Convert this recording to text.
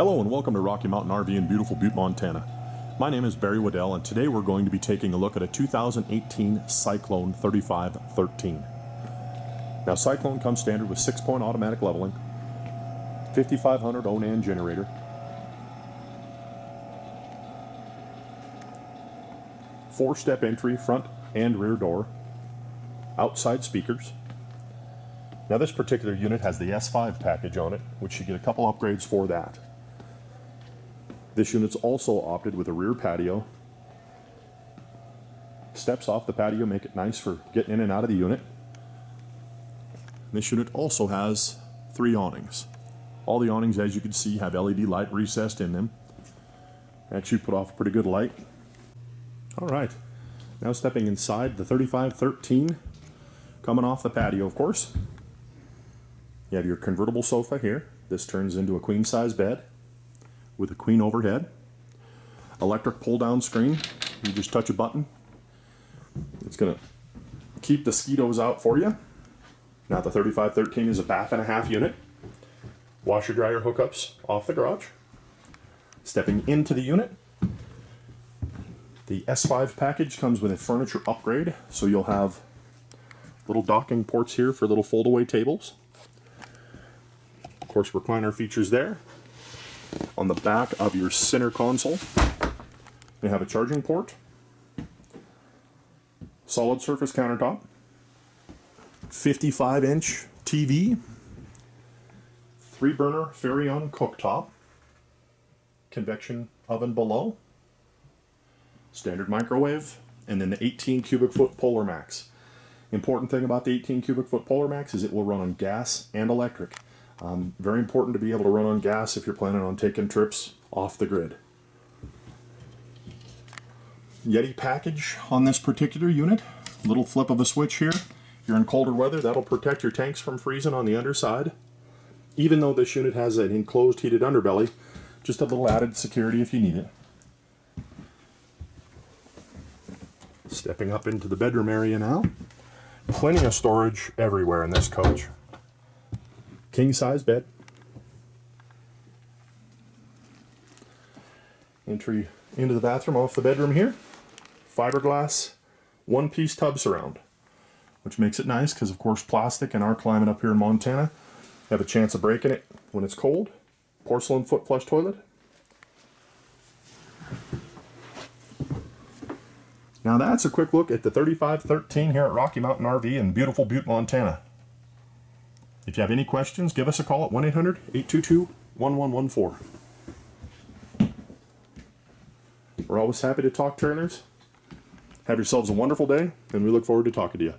Hello and welcome to Rocky Mountain RV in beautiful Butte, Montana. My name is Barry Waddell and today we're going to be taking a look at a 2018 Cyclone 3513. Now Cyclone comes standard with 6-point automatic leveling, 5500 Onan generator, four-step entry front and rear door, outside speakers. Now this particular unit has the S5 package on it, which you get a couple upgrades for that. This unit's also opted with a rear patio. Steps off the patio make it nice for getting in and out of the unit. This unit also has 3 awnings. All the awnings, as you can see, have LED light recessed in them. Actually put off a pretty good light. Alright, now stepping inside the 3513, coming off the patio of course. You have your convertible sofa here. This turns into a queen size bed with a queen overhead. Electric pull down screen. You just touch a button. It's going to keep the mosquitoes out for you. Now the 3513 is a bath and a half unit. Washer dryer hookups off the garage. Stepping into the unit. The S5 package comes with a furniture upgrade, so you'll have little docking ports here for little fold-away tables. Of course, recliner features there. On the back of your center console, you have a charging port, solid surface countertop, 55-inch TV, 3-burner Furrion cooktop, convection oven below, standard microwave, and then the 18 cubic foot Polar Max. Important thing about the 18 cubic foot Polar Max is it will run on gas and electric. Very important to be able to run on gas if you're planning on taking trips off the grid. Yeti package on this particular unit. Little flip of a switch here. You're in colder weather, that'll protect your tanks from freezing on the underside. Even though this unit has an enclosed heated underbelly, just a little added security if you need it. Stepping up into the bedroom area now. Plenty of storage everywhere in this coach. King size bed. Entry into the bathroom off the bedroom here. Fiberglass, one-piece tub surround, which makes it nice because of course plastic in our climate up here in Montana have a chance of breaking it when it's cold. Porcelain foot flush toilet. Now that's a quick look at the 3513 here at Rocky Mountain RV in beautiful Butte, Montana. If you have any questions, give us a call at 1-800-822-1114. We're always happy to talk trailers. Have yourselves a wonderful day, and we look forward to talking to you.